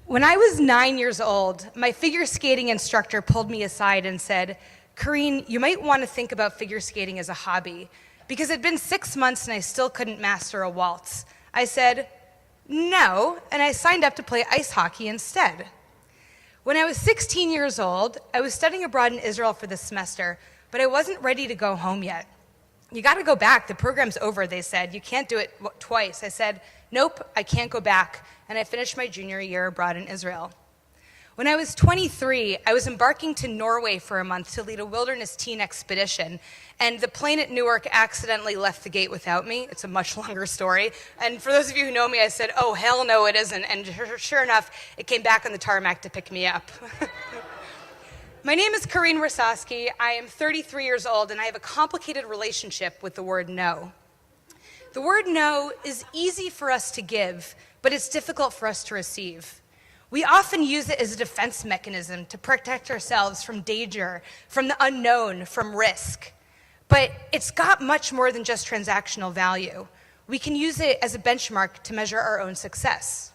When I was 9 years old, my figure skating instructor pulled me aside and said, "Carine, you might want to think about figure skating as a hobby," because it'd been 6 months and I still couldn't master a waltz. I said, "No," and I signed up to play ice hockey instead. When I was 16 years old, I was studying abroad in Israel for the semester, but I wasn't ready to go home yet. "You got to go back. The program's over," they said. "You can't do it twice." I said, "Nope, I can't go back," and I finished my junior year abroad in Israel. When I was 23, I was embarking to Norway for a month to lead a wilderness teen expedition, and the plane at Newark accidentally left the gate without me. It's a much longer story, and for those of you who know me, I said, "Oh, hell no, it isn't," and sure enough, it came back on the tarmac to pick me up. My name is Carine Warsawski. I am 33 years old, and I have a complicated relationship with the word no. The word no is easy for us to give, but it's difficult for us to receive. We often use it as a defense mechanism to protect ourselves from danger, from the unknown, from risk. But it's got much more than just transactional value. We can use it as a benchmark to measure our own success.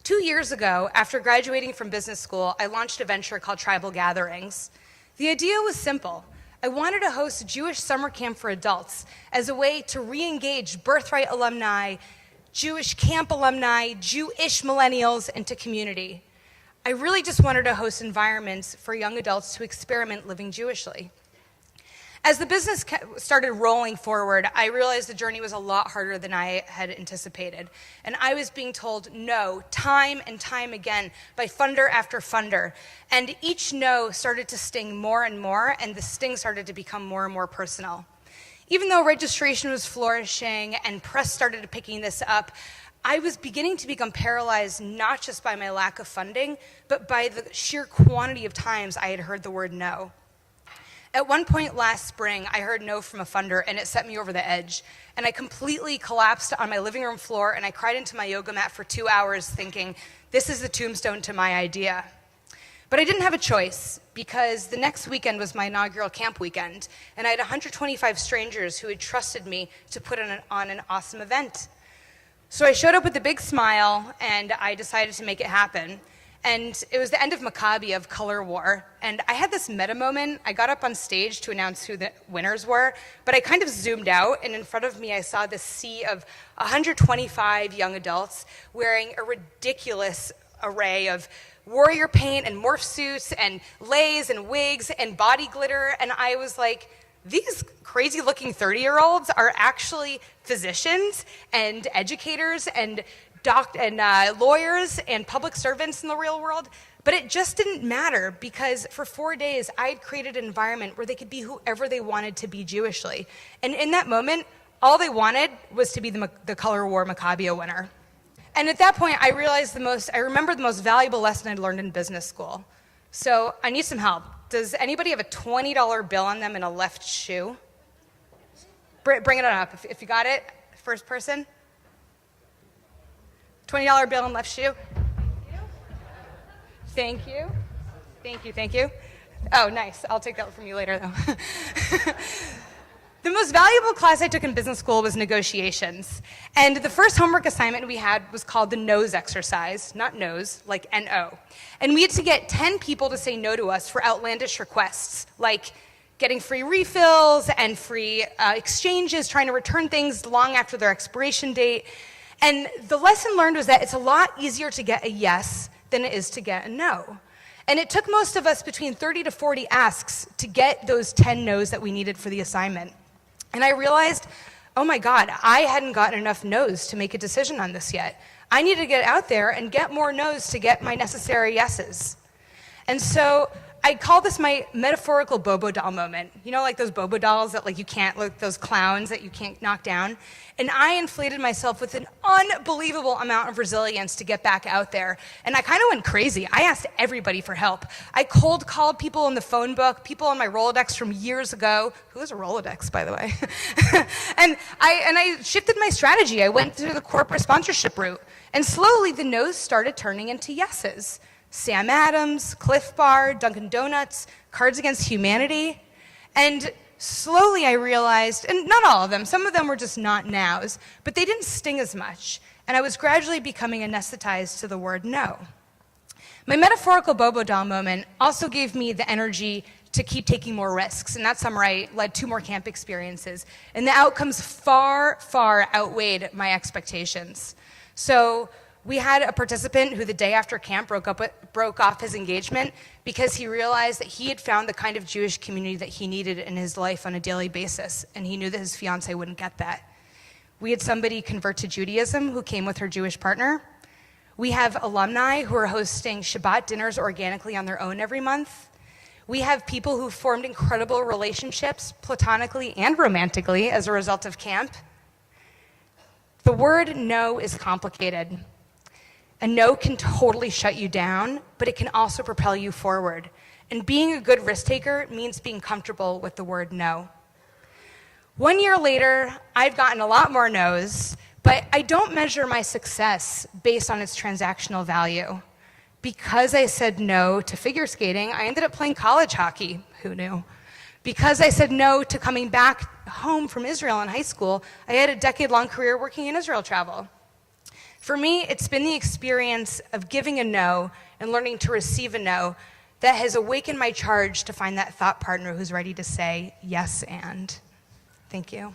2 years ago, after graduating from business school, I launched a venture called Tribal Gatherings. The idea was simple. I wanted to host a Jewish summer camp for adults as a way to re-engage Birthright alumni, Jewish camp alumni, Jewish millennials into community. I really just wanted to host environments for young adults to experiment living Jewishly. As the business started rolling forward, I realized the journey was a lot harder than I had anticipated. And I was being told no time and time again by funder after funder. And each no started to sting more and more, and the sting started to become more and more personal. Even though registration was flourishing and press started picking this up, I was beginning to become paralyzed not just by my lack of funding, but by the sheer quantity of times I had heard the word no. At one point last spring, I heard no from a funder, and it set me over the edge. And I completely collapsed on my living room floor, and I cried into my yoga mat for 2 hours thinking, this is the tombstone to my idea. But I didn't have a choice, because the next weekend was my inaugural camp weekend, and I had 125 strangers who had trusted me to put on an awesome event. So I showed up with a big smile, and I decided to make it happen. And it was the end of Maccabi of Color War, and I had this meta moment. I got up on stage to announce who the winners were, but I kind of zoomed out, and in front of me I saw this sea of 125 young adults wearing a ridiculous array of warrior paint and morph suits and leis and wigs and body glitter, and I was like, these crazy-looking 30-year-olds are actually physicians and educators and lawyers and public servants in the real world, but it just didn't matter because for 4 days I had created an environment where they could be whoever they wanted to be Jewishly. And in that moment, all they wanted was to be the Color War Maccabi winner. And at that point, I remember the most valuable lesson I'd learned in business school. So I need some help. Does anybody have a $20 bill on them in a left shoe? Bring it on up if you got it. First person. $20 bill in left shoe. Thank you. Thank you, thank you. Oh, nice. I'll take that from you later, though. The most valuable class I took in business school was negotiations. And the first homework assignment we had was called the nose exercise, not nose, like N-O. And we had to get 10 people to say no to us for outlandish requests, like getting free refills and free exchanges, trying to return things long after their expiration date. And the lesson learned was that it's a lot easier to get a yes than it is to get a no. And it took most of us between 30 to 40 asks to get those 10 no's that we needed for the assignment. And I realized, oh my God, I hadn't gotten enough no's to make a decision on this yet. I need to get out there and get more no's to get my necessary yeses. And so I call this my metaphorical Bobo doll moment. You know, like those Bobo dolls that you can't, like those clowns that you can't knock down? And I inflated myself with an unbelievable amount of resilience to get back out there. And I kind of went crazy. I asked everybody for help. I cold called people in the phone book, people on my Rolodex from years ago. Who has a Rolodex, by the way? and I shifted my strategy. I went through the corporate sponsorship route. And slowly the no's started turning into yeses. Sam Adams, Cliff Bar, Dunkin' Donuts, Cards Against Humanity. And slowly I realized, and not all of them, some of them were just not nows, but they didn't sting as much. and I was gradually becoming anesthetized to the word no. My metaphorical Bobo doll moment also gave me the energy to keep taking more risks, and that summer I led 2 more camp experiences, and the outcomes far, far outweighed my expectations. So we had a participant who the day after camp broke off his engagement because he realized that he had found the kind of Jewish community that he needed in his life on a daily basis, and he knew that his fiance wouldn't get that. We had somebody convert to Judaism who came with her Jewish partner. We have alumni who are hosting Shabbat dinners organically on their own every month. We have people who formed incredible relationships, platonically and romantically, as a result of camp. The word no is complicated. A no can totally shut you down, but it can also propel you forward. And being a good risk taker means being comfortable with the word no. 1 year later, I've gotten a lot more no's, but I don't measure my success based on its transactional value. Because I said no to figure skating, I ended up playing college hockey. Who knew? Because I said no to coming back home from Israel in high school, I had a decade-long career working in Israel travel. For me, it's been the experience of giving a no and learning to receive a no that has awakened my charge to find that thought partner who's ready to say yes and. Thank you.